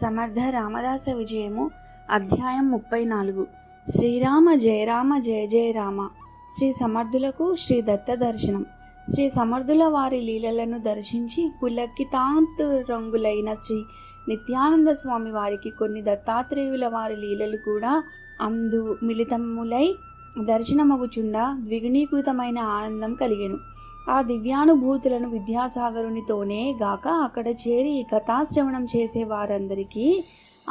సమర్థ రామదాస విజయము అధ్యాయం 34. శ్రీరామ జయ రామ జయ జయ రామ. శ్రీ సమర్థులకు శ్రీ దత్త దర్శనం. శ్రీ సమర్థుల వారి లీలలను దర్శించి పులకితాంతు రంగులైన శ్రీ నిత్యానంద స్వామి వారికి కొన్ని దత్తాత్రేయుల వారి లీలలు కూడా అందు మిళితములై దర్శనమగుచుండా ద్విగుణీకృతమైన ఆనందం కలిగెను. ఆ దివ్యానుభూతులను విద్యాసాగరునితోనే గాక అక్కడ చేరి ఈ కథాశ్రవణం చేసే వారందరికీ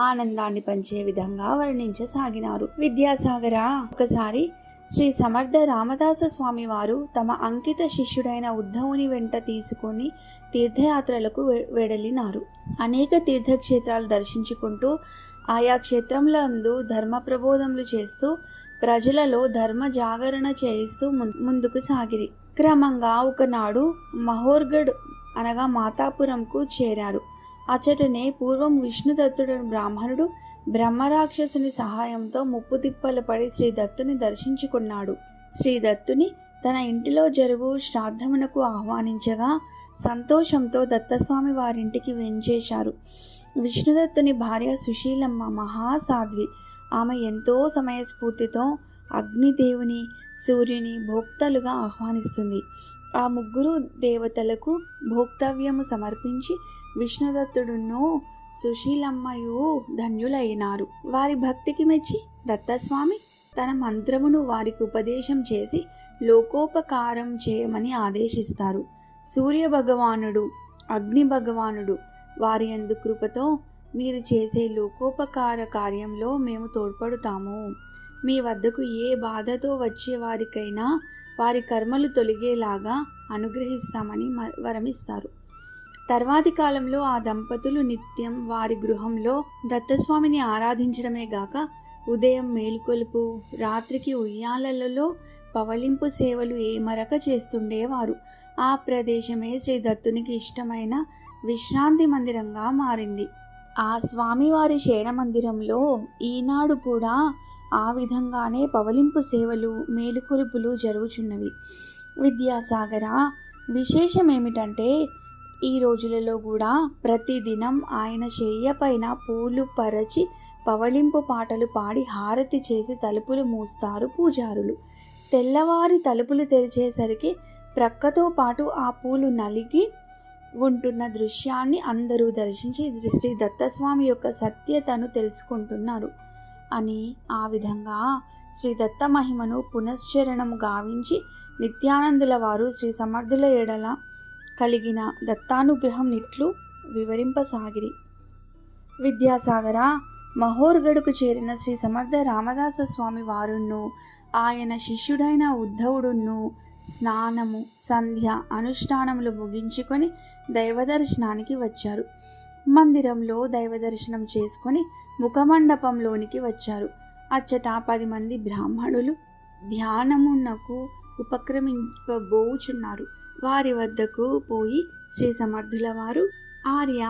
ఆనందాన్ని పంచే విధంగా వర్ణించసాగినారు. విద్యాసాగర, ఒకసారి శ్రీ సమర్థ రామదాస స్వామి వారు తమ అంకిత శిష్యుడైన ఉద్ధవుని వెంట తీసుకొని తీర్థయాత్రలకు వెడలినారు. అనేక తీర్థక్షేత్రాలు దర్శించుకుంటూ ఆయా క్షేత్రములందు ధర్మ ప్రబోధములు చేస్తూ ప్రజలలో ధర్మ జాగరణ చేయిస్తూ ముందుకు సాగిరి. క్రమంగా ఒకనాడు మహోర్గఢ్ అనగా మాతాపురంకు చేరారు. అచటనే పూర్వం విష్ణుదత్తుడని బ్రాహ్మణుడు బ్రహ్మరాక్షసుని సహాయంతో ముప్పు తిప్పలు పడి శ్రీదత్తుని దర్శించుకున్నాడు. శ్రీదత్తుని తన ఇంటిలో జరుగు శ్రాద్ధమునకు ఆహ్వానించగా సంతోషంతో దత్తస్వామి వారింటికి వెంచేశారు. విష్ణుదత్తుని భార్య సుశీలమ్మ మహాసాధ్వి. ఆమె ఎంతో సమయస్ఫూర్తితో అగ్నిదేవుని, సూర్యుని భోక్తలుగా ఆహ్వానిస్తుంది. ఆ ముగ్గురు దేవతలకు భోక్తవ్యము సమర్పించి విష్ణుదత్తుడును సుశీలమ్మయు ధన్యులైనారు. వారి భక్తికి మెచ్చి దత్తస్వామి తన మంత్రమును వారికి ఉపదేశం చేసి లోకోపకారం చేయమని ఆదేశిస్తారు. సూర్య భగవానుడు, అగ్ని భగవానుడు వారి యందు కృపతో మీరు చేసే లోకోపకార కార్యంలో మేము తోడ్పడుతాము. మీ వద్దకు ఏ బాధతో వచ్చే వారికైనా వారి కర్మలు తొలగేలాగా అనుగ్రహిస్తామని వరమిస్తారు. తర్వాతి కాలంలో ఆ దంపతులు నిత్యం వారి గృహంలో దత్తస్వామిని ఆరాధించడమే గాక ఉదయం మేలుకొలుపు, రాత్రికి ఉయ్యాలలలో పవళింపు సేవలు ఏమరక చేస్తుండేవారు. ఆ ప్రదేశమే శ్రీ దత్తునికి ఇష్టమైన విశ్రాంతి మందిరంగా మారింది. ఆ స్వామివారి శయన మందిరంలో ఈనాడు కూడా ఆ విధంగానే పవలింపు సేవలు, మేలుకొలుపులు జరుగుచున్నవి. విద్యాసాగర, విశేషమేమిటంటే ఈ రోజులలో కూడా ప్రతిదినం ఆయన శయ్య పైన పూలు పరచి పవళింపు పాటలు పాడి హారతి చేసి తలుపులు మూస్తారు పూజారులు. తెల్లవారి తలుపులు తెరిచేసరికి ప్రక్కతో పాటు ఆ పూలు నలిగి ఉంటున్న దృశ్యాన్ని అందరూ దర్శించి శ్రీ దత్తస్వామి యొక్క సత్యతను తెలుసుకుంటున్నారు అని ఆ విధంగా శ్రీ దత్త మహిమను పునశ్చరణము గావించి నిత్యానందుల వారు శ్రీ సమర్థుల ఎడల కలిగిన దత్తానుగ్రహం నిట్లు వివరింపసాగిరి. విద్యాసాగర, మహోర్గఢ్కు చేరిన శ్రీ సమర్థ రామదాస స్వామి వారును ఆయన శిష్యుడైన ఉద్ధవుడును స్నానము, సంధ్య, అనుష్ఠానములు ముగించుకొని దైవదర్శనానికి వచ్చారు. మందిరంలో దైవదర్శనం చేసుకొని ముఖమండపంలోనికి వచ్చారు. అచ్చట 10 మంది బ్రాహ్మణులు ధ్యానమునకు ఉపక్రమింపబోచున్నారు. వారి వద్దకు పోయి శ్రీ సమర్థుల వారు, ఆర్య,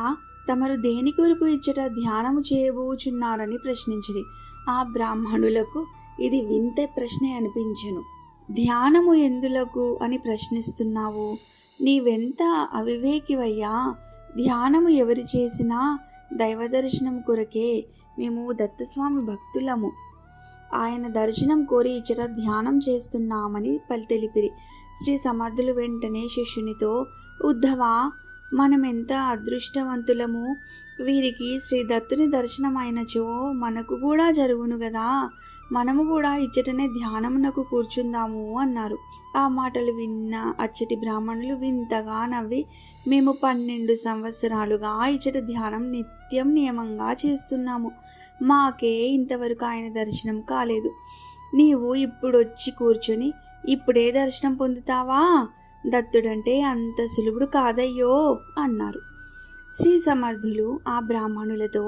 తమరు దేని కొరకు ఇచ్చట ధ్యానము చేయబోచున్నారని ప్రశ్నించిరి. ఆ బ్రాహ్మణులకు ఇది వింత ప్రశ్నే అనిపించెను. ధ్యానము ఎందులకు అని ప్రశ్నిస్తున్నావు? నీవెంత అవివేకివయ్యా! ధ్యానము ఎవరు చేసినా దైవదర్శనం కొరకే. మేము దత్తస్వామి భక్తులము. ఆయన దర్శనం కోరి ఇచ్చట ధ్యానం చేస్తున్నామని తెలిపిరి. శ్రీ సమర్థులు వెంటనే శిష్యునితో, ఉద్ధవా, మనమెంత అదృష్టవంతులము! వీరికి శ్రీ దత్తుని దర్శనం అయినచో మనకు కూడా జరుగును గదా. మనము కూడా ఇచ్చటనే ధ్యానమునకు కూర్చుందాము అన్నారు. ఆ మాటలు విన్న అచ్చటి బ్రాహ్మణులు వింతగా నవ్వి, మేము 12 సంవత్సరాలుగా ఇచ్చట ధ్యానం నిత్యం నియమంగా చేస్తున్నాము. మాకే ఇంతవరకు ఆయన దర్శనం కాలేదు. నీవు ఇప్పుడొచ్చి కూర్చొని ఇప్పుడే దర్శనం పొందుతావా? దత్తుడంటే అంత సులువుడు కాదయ్యో అన్నారు. శ్రీ సమర్థులు ఆ బ్రాహ్మణులతో,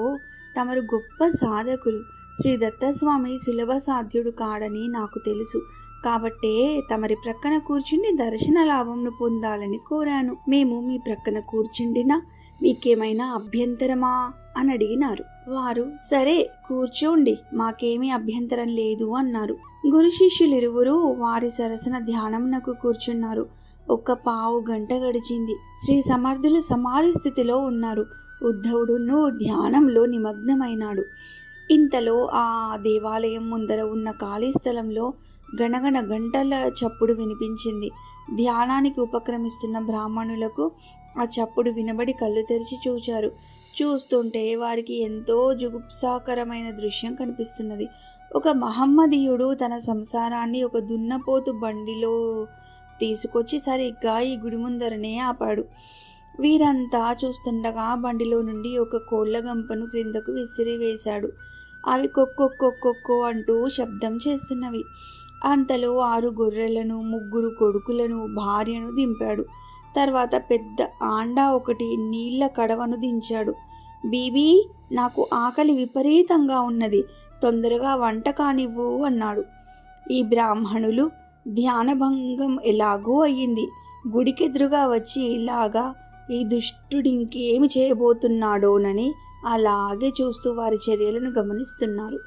తమరు గొప్ప సాధకులు. శ్రీ దత్తస్వామి సులభ సాధ్యుడు కాడని నాకు తెలుసు. కాబట్టే తమరి ప్రక్కన కూర్చుని దర్శన లాభంను పొందాలని కోరాను. మేము మీ ప్రక్కన కూర్చుండినా మీకేమైనా అభ్యంతరమా అని అడిగినారు. వారు, సరే కూర్చోండి, మాకేమీ అభ్యంతరం లేదు అన్నారు. గురు శిష్యులిరువురు వారి సరసన ధ్యానమునకు కూర్చున్నారు. 1 పావు గంట గడిచింది. శ్రీ సమర్థులు సమాధి స్థితిలో ఉన్నారు. ఉద్ధవుడును ధ్యానంలో నిమగ్నమైనాడు. ఇంతలో ఆ దేవాలయం ముందర ఉన్న ఖాళీ స్థలంలో గణగణ గంటల చప్పుడు వినిపించింది. ధ్యానానికి ఉపక్రమిస్తున్న బ్రాహ్మణులకు ఆ చప్పుడు వినబడి కళ్ళు తెరిచి చూచారు. చూస్తుంటే వారికి ఎంతో జుగుప్సాకరమైన దృశ్యం కనిపిస్తున్నది. ఒక మహమ్మదీయుడు తన సంసారాన్ని ఒక దున్నపోతు బండిలో తీసుకొచ్చి సరిగ్గా ఈ గుడి ముందరనే ఆపాడు. వీరంతా చూస్తుండగా బండిలో నుండి ఒక కోళ్ల గంపను క్రిందకు విసిరివేశాడు. అవి కొక్కొక్కొక్కొక్కో అంటూ శబ్దం చేస్తున్నవి. అంతలో 6 గొర్రెలను, 3 కొడుకులను, భార్యను దింపాడు. తర్వాత పెద్ద ఆండా ఒకటి, నీళ్ల కడవను దించాడు. బీబీ, నాకు ఆకలి విపరీతంగా ఉన్నది, తొందరగా వంట కానివ్వు అన్నాడు. ఈ బ్రాహ్మణులు ధ్యానభంగం ఎలాగో అయ్యింది. గుడికెదురుగా వచ్చి ఇలాగా ఈ దుష్టుడింకేమి చేయబోతున్నాడోనని అలాగే చూస్తూ వారి చర్యలను గమనిస్తున్నారు.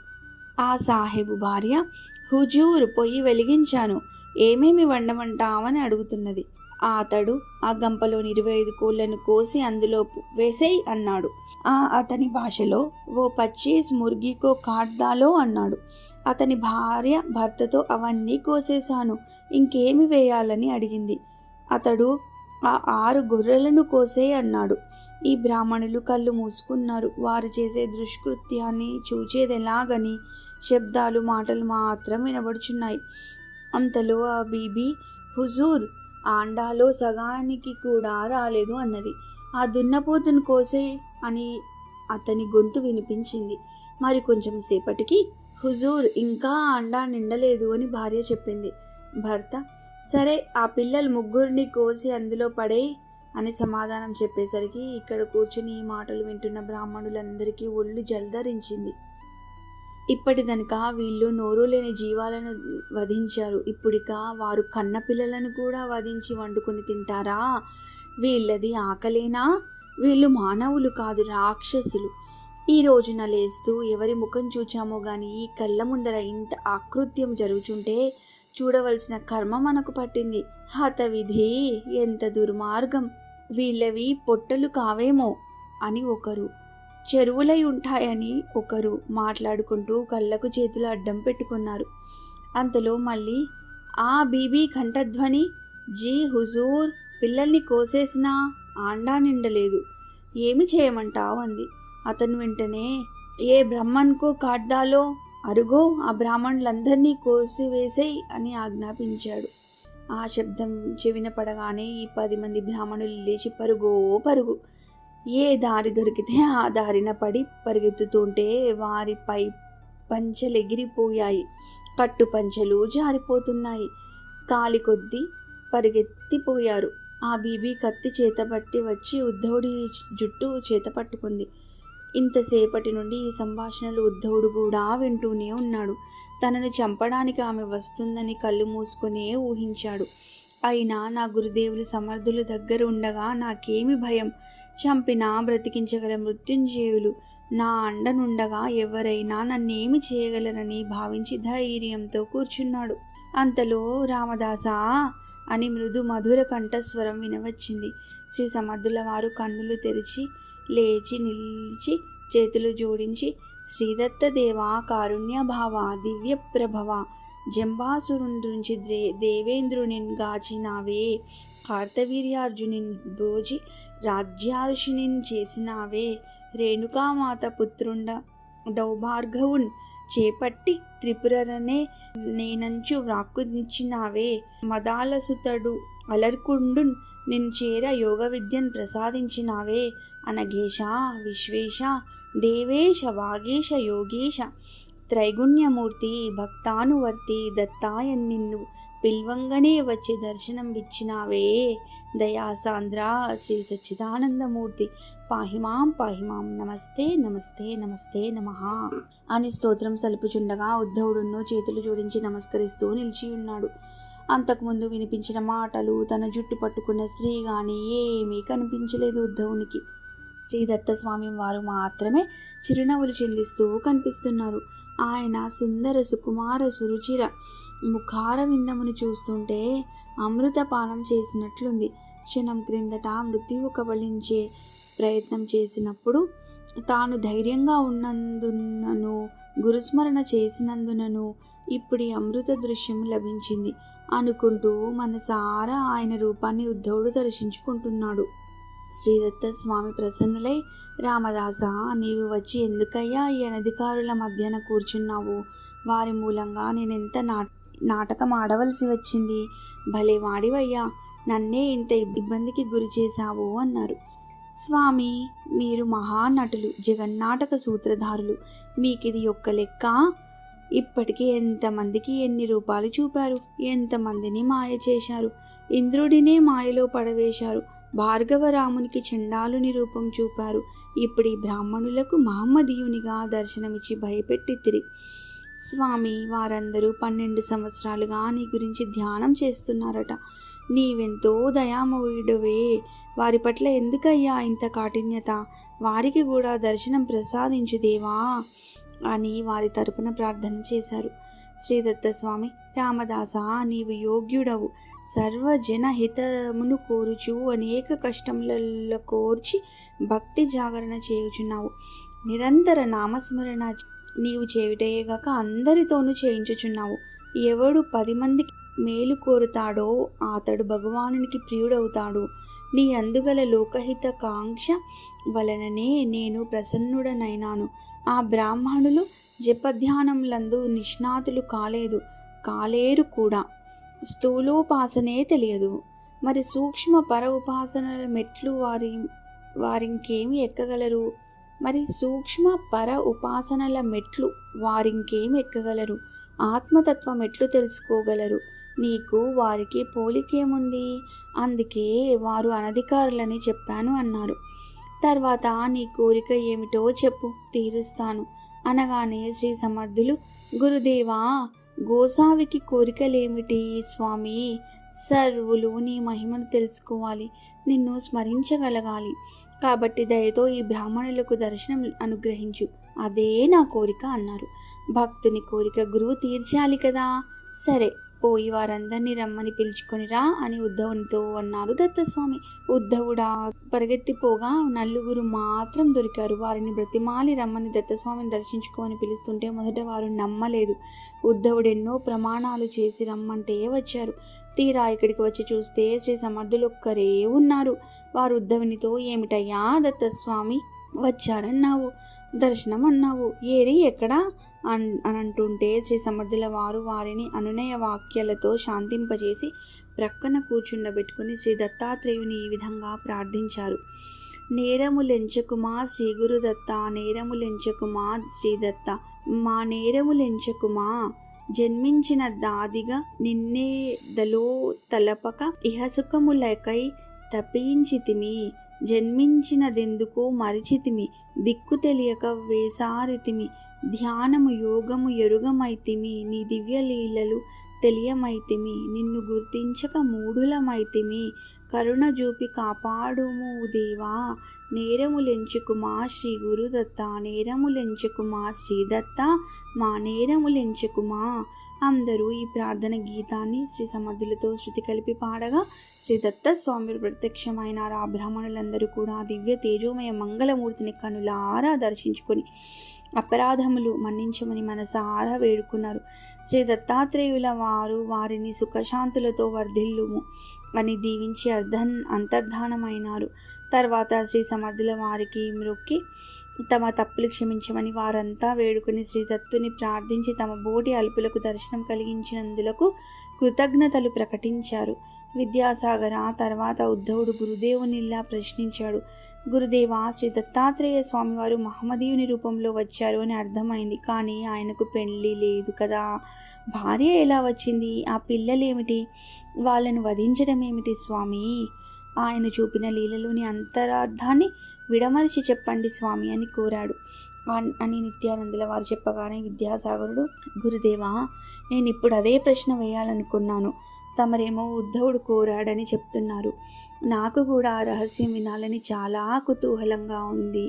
ఆ సాహెబు భార్య, హుజూర్, పొయ్యి వెలిగించాను, ఏమేమి వండమంటావని అడుగుతున్నది. అతడు ఆ గంపలోని 25 కోళ్లను కోసి అందులో వేసేయ్ అన్నాడు. అతని భాషలో ఓ 25 ముర్గీకో కాట్దాలో అన్నాడు. అతని భార్య భర్తతో అవన్నీ కోసేశాను, ఇంకేమి వేయాలని అడిగింది. అతడు ఆ 6 గొర్రెలను కోసేయ్ అన్నాడు. ఈ బ్రాహ్మణులు కళ్ళు మూసుకున్నారు. వారు చేసే దుష్కృత్యాన్ని చూచేదెలాగని శబ్దాలు, మాటలు మాత్రం వినబడుచున్నాయి. అంతలో ఆ బీబీ, హుజూర్, ఆండాలో సగానికి కూడా రాలేదు అన్నది. ఆ దున్నపోతును కోసే అని అతని గొంతు వినిపించింది. మరి కొంచెం సేపటికి, హుజూర్, ఇంకా అండా నిండలేదు అని భార్య చెప్పింది. భర్త, సరే, ఆ పిల్లలు 3 కోసి అందులో పడేయ్ అని సమాధానం చెప్పేసరికి ఇక్కడ కూర్చుని ఈ మాటలు వింటున్న బ్రాహ్మణులందరికీ ఒళ్ళు జల్దరించింది. ఇప్పటిదనక వీళ్ళు నోరు లేని జీవాలను వధించారు, ఇప్పుడిక వారు కన్న పిల్లలను కూడా వధించి వండుకొని తింటారా? వీళ్ళది ఆకలేనా? వీళ్ళు మానవులు కాదు, రాక్షసులు. ఈ రోజున లేస్తూ ఎవరి ముఖం చూచామో గాని ఈ కళ్ళ ముందర ఇంత ఆకృత్యం జరుగుతుంటే చూడవలసిన కర్మ మనకు పట్టింది. హతవిధి, ఎంత దుర్మార్గం! వీళ్ళవి పొట్టలు కావేమో అని ఒకరు, చెరువులై ఉంటాయని ఒకరు మాట్లాడుకుంటూ కళ్ళకు చేతులు అడ్డం పెట్టుకున్నారు. అంతలో మళ్ళీ ఆ బీబీ కంఠధ్వని, జీ హుజూర్, పిల్లల్ని కోసేసినా ఆండా నిండలేదు, ఏమి చేయమంటావు అంది. అతను వెంటనే, ఏ బ్రహ్మన్కో కాడ్దాలో, అరుగో ఆ బ్రాహ్మణులందరినీ కోసివేసేయ్ అని ఆజ్ఞాపించాడు. ఆ శబ్దం చెవిన పడగానే ఈ 10 మంది బ్రాహ్మణులు లేచి పరుగో పరుగు. ఏ దారి దొరికితే ఆ దారిన పడి పరిగెత్తుతుంటే వారిపై పంచెలెగిరిపోయాయి, కట్టు పంచెలు జారిపోతున్నాయి. కాలి కొద్దీ పరిగెత్తిపోయారు. ఆ బీబీ కత్తి చేతబట్టి వచ్చి ఉద్ధవుడి జుట్టు చేత పట్టుకుంది. ఇంతసేపటి నుండి ఈ సంభాషణలు ఉద్ధవుడు కూడా వింటూనే ఉన్నాడు. తనను చంపడానికి ఆమె వస్తుందని కళ్ళు మూసుకునే ఊహించాడు. అయినా నా గురుదేవులు సమర్థుల దగ్గర ఉండగా నాకేమి భయం? చంపినా బ్రతికించగల మృత్యుంజయులు నా అండనుండగా ఎవరైనా నన్నేమి చేయగలరని భావించి ధైర్యంతో కూర్చున్నాడు. అంతలో రామదాసా అని మృదు మధుర కంఠస్వరం వినవచ్చింది. శ్రీ సమర్థుల వారు కన్నులు తెరిచి లేచి నిలిచి చేతులు జోడించి, శ్రీదత్తదేవ, కారుణ్యభావ, దివ్య ప్రభవ, జంబాసురుండ్రుంచి దేవేంద్రుని గాచినావే, కార్తవీర్యార్జుని భోజి రాజ్యార్షిని చేసినావే, రేణుకామాత పుత్రుండ డౌభార్గవున్ చేపట్టి త్రిపురనే నేనంచు వ్రాక్కునిచ్చినావే, మదాలసుతడు అలర్కుండున్ నిన్ చేర యోగ విద్యను ప్రసాదించినావే, అనఘేశ, విశ్వేశ, దేవేశ, వాగేశ, యోగేశ, త్రైగుణ్యమూర్తి, భక్తానువర్తి, దత్తాయ నిన్ను పిల్వంగనే వచ్చి దర్శనం ఇచ్చినావే, దయాసాంద్ర శ్రీ సచ్చిదానందమూర్తి, పాహిమాం పాహిమాం, నమస్తే నమస్తే నమస్తే నమః అని స్తోత్రం సలుపుచుండగా ఉద్ధవుడును చేతులు జోడించి నమస్కరిస్తూ నిలిచి ఉన్నాడు. అంతకుముందు వినిపించిన మాటలు, తన జుట్టు పట్టుకున్న స్త్రీ గాని ఏమీ కనిపించలేదు ఉద్ధవునికి. శ్రీ దత్తస్వామి వారు మాత్రమే చిరునవ్వులు చెల్లిస్తూ కనిపిస్తున్నారు. ఆయన సుందర సుకుమార సురుచిర ముఖార విందమును చూస్తుంటే అమృతపానం చేసినట్లుంది. క్షణం క్రిందట మృత్యువు కబళించే ప్రయత్నం చేసినప్పుడు తాను ధైర్యంగా ఉన్నందునను గురుస్మరణ చేసినందునను ఇప్పుడు ఈ అమృత దృశ్యం లభించింది అనుకుంటూ మనసారా ఆయన రూపాన్ని ఉద్ధవుడు దర్శించుకుంటున్నాడు. శ్రీదత్త స్వామి ప్రసన్నులై, రామదాస, నీవు వచ్చి ఎందుకయ్యా ఈ అనధికారుల మధ్యన కూర్చున్నావు? వారి మూలంగా నేనెంత నాటకం ఆడవలసి వచ్చింది. భలే వాడివయ్యా, నన్నే ఇంత ఇబ్బందికి గురి చేశావు అన్నారు. స్వామి, మీరు మహానటులు, జగన్నాటక సూత్రధారులు, మీకిది ఒక్క లెక్క? ఇప్పటికీ ఎంతమందికి ఎన్ని రూపాలు చూపారు, ఎంతమందిని మాయ చేశారు. ఇంద్రుడినే మాయలో పడవేశారు. భార్గవరామునికి చండాలుని రూపం చూపారు. ఇప్పుడు ఈ బ్రాహ్మణులకు మహమ్మదీయునిగా దర్శనమిచ్చి భయపెట్టితిరి. స్వామి, వారందరూ 12 సంవత్సరాలుగా నీ గురించి ధ్యానం చేస్తున్నారట. నీవెంతో దయామయుడవే, వారి పట్ల ఎందుకయ్యా ఇంత కాఠిన్యత? వారికి కూడా దర్శనం ప్రసాదించు దేవా అని వారి తరపున ప్రార్థన చేశారు. శ్రీదత్తస్వామి, రామదాస, నీవు యోగ్యుడవు. సర్వజన హితమును కోరుచు అనేక కష్టములలో కోర్చి భక్తి జాగరణ చేయుచున్నావు. నిరంతర నామస్మరణ నీవు చేయుటయేగాక అందరితోనూ చేయించుచున్నావు. ఎవడు 10 మందికి మేలు కోరుతాడో అతడు భగవానునికి ప్రియుడవుతాడు. నీ అందుగల లోకహిత కాంక్ష వలననే నేను ప్రసన్నుడనైనాను. ఆ బ్రాహ్మణులు జపధ్యానములందు నిష్ణాతులు కాలేరు కూడా. స్థూలోపాసనే తెలియదు, మరి సూక్ష్మ పర ఉపాసనల మెట్లు వారింకేమి ఎక్కగలరు? ఆత్మతత్వం ఎట్లు తెలుసుకోగలరు? నీకు వారికి పోలికేముంది? అందుకే వారు అనధికారులని చెప్పాను అన్నారు. తర్వాత నీ కోరిక ఏమిటో చెప్పు, తీరుస్తాను అనగానే శ్రీ సమర్థులు, గురుదేవా, గోసావికి కోరికలేమిటి స్వామి? సర్వులు నీ మహిమను తెలుసుకోవాలి, నిన్ను స్మరించగలగాలి. కాబట్టి దయతో ఈ బ్రాహ్మణులకు దర్శనం అనుగ్రహించు, అదే నా కోరిక అన్నారు. భక్తుని కోరిక గురువు తీర్చాలి కదా. సరే, పోయి వారందరినీ రమ్మని పిలుచుకొనిరా అని ఉద్ధవునితో అన్నారు దత్తస్వామి. ఉద్ధవుడా పరిగెత్తిపోగా 4 మాత్రం దొరికారు. వారిని బ్రతిమాలి రమ్మని దత్తస్వామిని దర్శించుకోని పిలుస్తుంటే మొదట వారు నమ్మలేదు. ఉద్ధవుడు ఎన్నో ప్రమాణాలు చేసి రమ్మంటే వచ్చారు. తీరా ఇక్కడికి వచ్చి చూస్తే శ్రీ సమర్థులొక్కరే ఉన్నారు. వారు ఉద్ధవునితో, ఏమిటయ్యా దత్తస్వామి, వచ్చారన్నావు, దర్శనం అన్నావు, ఏరి ఎక్కడా అని అంటుంటే శ్రీ సమర్థుల వారు వారిని అనునయ వాక్యాలతో శాంతింపజేసి ప్రక్కన కూర్చుండబెట్టుకుని శ్రీ దత్తాత్రేయుని ఈ విధంగా ప్రార్థించారు. నేరములెంచకుమా శ్రీ గురుదత్త, నేరములెంచకుమా శ్రీదత్త, మా నేరములెంచకుమా, జన్మించిన దాదిగా నిన్నేదలో తలపక ఇహసుఖములకై తప్పించితిమి, జన్మించినదెందుకో మరిచితిమి, దిక్కు తెలియక వేసారితిమి, ధ్యానము యోగము ఎరుగమైతిమి, నీ దివ్యలీలలు తెలియమైతిమి, నిన్ను గుర్తించక మూఢులమైతిమి, కరుణ చూపి కాపాడుము దేవా, నేరములెంచుకుమా శ్రీ గురుదత్త, నేరములెంచుకుమా శ్రీదత్త, మా నేరములెంచుకుమా. అందరూ ఈ ప్రార్థన గీతాన్ని శ్రీ సమర్థులతో శృతి కలిపి పాడగా శ్రీ దత్తస్వామి ప్రత్యక్షమైన ఆ బ్రాహ్మణులందరూ కూడా దివ్య తేజోమయ మంగళమూర్తిని కనులారా దర్శించుకొని అపరాధములు మన్నించమని మనసారా వేడుకున్నారు. శ్రీ దత్తాత్రేయుల వారు వారిని సుఖశాంతులతో వర్ధిల్లుము అని దీవించి అంతర్ధానమైనారు. తర్వాత శ్రీ సమర్థుల వారికి మ్రొక్కి తమ తప్పులు క్షమించమని వారంతా వేడుకుని శ్రీ దత్తుని ప్రార్థించి తమ బోటి అల్పులకు దర్శనం కలిగించినందులకు కృతజ్ఞతలు ప్రకటించారు. విద్యాసాగర తర్వాత ఉద్ధవుడు గురుదేవునిలా ప్రశ్నించాడు. గురుదేవా, శ్రీ దత్తాత్రేయ స్వామివారు మహమ్మదీయుని రూపంలో వచ్చారు అని అర్థమైంది, కానీ ఆయనకు పెళ్ళి లేదు కదా, భార్య ఎలా వచ్చింది? ఆ పిల్లలేమిటి? వాళ్ళను వధించడం ఏమిటి స్వామి? ఆయన చూపిన లీలలోని అంతరార్థాన్ని విడమరిచి చెప్పండి స్వామి అని కోరాడు అని నిత్యానందుల వారు చెప్పగానే విద్యాసాగరుడు, గురుదేవా, నేను ఇప్పుడు అదే ప్రశ్న వేయాలనుకున్నాను. తమరేమో ఉద్ధవుడు కోరాడని చెప్తున్నారు. నాకు కూడా ఆ రహస్యం వినాలని చాలా కుతూహలంగా ఉంది.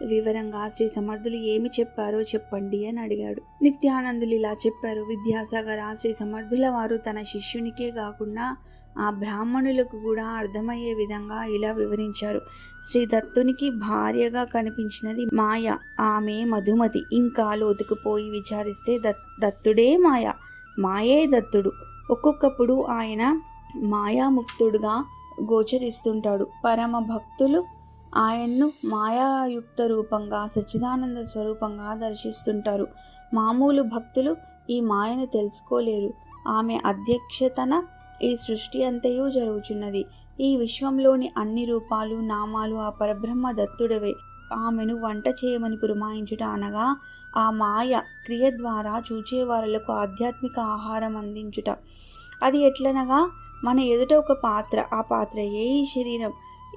వివరంగా శ్రీ సమర్థులు ఏమి చెప్పారో చెప్పండి అని అడిగాడు. నిత్యానందులు ఇలా చెప్పారు. విద్యాసాగర, శ్రీ సమర్థుల వారు తన శిష్యునికే కాకుండా ఆ బ్రాహ్మణులకు కూడా అర్థమయ్యే విధంగా ఇలా వివరించారు. శ్రీ దత్తునికి భార్యగా కనిపించినది మాయ, ఆమె మధుమతి. ఇంకా లోతుకుపోయి విచారిస్తే దత్తుడే మాయ, మాయే దత్తుడు. ఒక్కొక్కప్పుడు ఆయన మాయాముక్తుడుగా గోచరిస్తుంటాడు. పరమ భక్తులు ఆయన్ను మాయాయుక్త రూపంగా, సచ్చిదానంద స్వరూపంగా దర్శిస్తుంటారు. మామూలు భక్తులు ఈ మాయను తెలుసుకోలేరు. ఆమె అధ్యక్షతన ఈ సృష్టి అంతయు జరుగుచున్నది. ఈ విశ్వంలోని అన్ని రూపాలు, నామాలు ఆ పరబ్రహ్మ దత్తుడవే. ఆమెను వంట చేయమని పురమాయించుట అనగా ఆ మాయ క్రియ ద్వారా చూచేవారులకు ఆధ్యాత్మిక ఆహారం అందించుట. అది ఎట్లనగా మన ఎదుట ఒక పాత్ర, ఆ పాత్రయే ఈ శరీరం.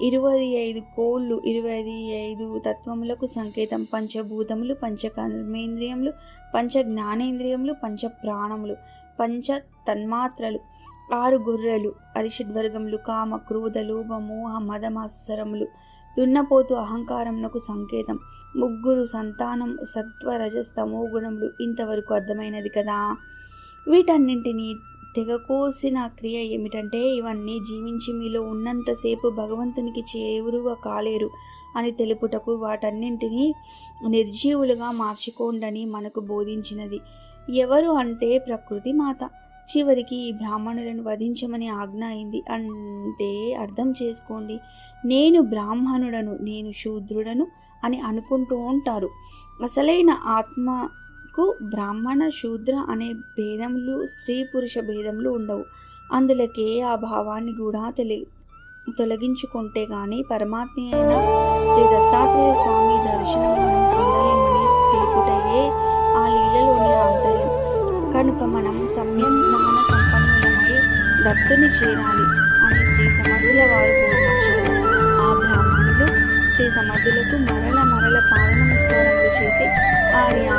25 కోళ్ళు, 25 తత్వములకు సంకేతం. పంచభూతములు, పంచకర్మేంద్రియములు, పంచ జ్ఞానేంద్రియములు, పంచ ప్రాణములు, పంచ తన్మాత్రలు, 6 గొర్రెలు, అరిషడ్వర్గములు, కామ క్రోధ లోభ మోహ మదమత్సరములు, దున్నపోతు అహంకారమునకు సంకేతం. 3 సంతానం, సత్వ రజస్తమో గుణములు. ఇంతవరకు అర్థమైనది కదా. వీటన్నింటినీ తెగకోసిన క్రియ ఏమిటంటే, ఇవన్నీ జీవించి మీలో ఉన్నంతసేపు భగవంతునికి చేరువ కాలేరు అని తెలుపుటకు వాటన్నింటినీ నిర్జీవులుగా మార్చుకోండని మనకు బోధించినది ఎవరు అంటే ప్రకృతి మాత. చివరికి ఈ బ్రాహ్మణులను వధించమని ఆజ్ఞ అయింది. అంటే అర్థం చేసుకోండి, నేను బ్రాహ్మణుడను, నేను శూద్రుడను అని అనుకుంటూ ఉంటారు. అసలైన ఆత్మకు బ్రాహ్మణ శూద్ర అనే భేదములు, స్త్రీ పురుష భేదములు ఉండవు. అందులకే ఆ భావాన్ని కూడా తొలగించుకుంటే గాని పరమాత్మ అయిన శ్రీ దత్తాత్రేయ స్వామి దర్శనం మనం పొందలేమని తెలుపుటయే ఆ లీలలోని ఆంతర్యం. కనుక మనం సంయమ జ్ఞాన సంపన్నులమై దత్తుని చేరాలి అని శ్రీ సమర్థుల వారు బోధించారు. ఆ బ్రాహ్మణులు శ్రీ సమర్థులకు మరల పాద నమస్కారములు చేసి, ఆర్య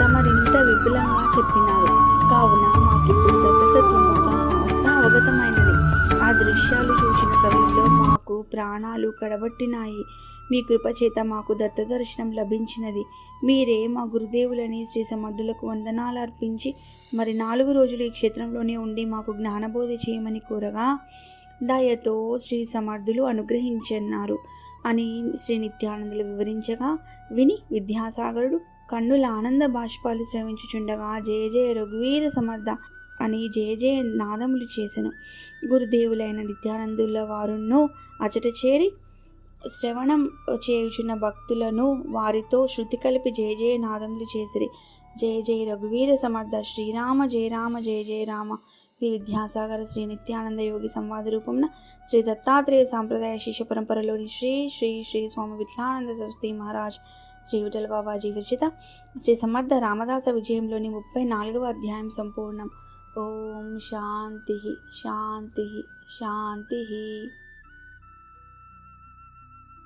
తమరింత విపులంగా చెప్పినారు కావున మాకిప్పుడు దత్తతత్వం కాస్త అవగతమైనది. ఆ దృశ్యాలు చూసిన సమయంలో మాకు ప్రాణాలు కడబట్టినాయి. మీ కృపచేత మాకు దత్త దర్శనం లభించినది. మీరే మా గురుదేవులని శ్రీ సమర్థులకు వందనాలు అర్పించి మరి 4 రోజులు ఈ క్షేత్రంలోనే ఉండి మాకు జ్ఞానబోధ చేయమని కోరగా దయతో శ్రీ సమర్థులు అనుగ్రహించన్నారు అని శ్రీ నిత్యానందులు వివరించగా విని విద్యాసాగరుడు కన్నుల ఆనంద బాష్పాలు శ్రవించుచుండగా జయ జయ రఘువీర సమర్థ అని జయ జయ నాదములు చేసెను. గురుదేవులైన నిత్యానందుల వారును అచట చేరి శ్రవణం చేయుచున్న భక్తులను వారితో శృతి కలిపి జయ జయ నాదములు చేసిరి. జయ జయ రఘువీర సమర్థ, శ్రీరామ జయ రామ జయ జయ రామ. ఇది విద్యాసాగర శ్రీ నిత్యానంద యోగి సంవాద రూపంన శ్రీ దత్తాత్రేయ సాంప్రదాయ శిష్య పరంపరలోని శ్రీ శ్రీ శ్రీ స్వామి విఠలానంద సరస్వతి మహారాజ్ శ్రీ విఠల బాబాజీ విరచిత శ్రీ సమర్థ రామదాస విజయంలోని 34వ అధ్యాయం సంపూర్ణం. ఓం శాంతి శాంతి శాంతి.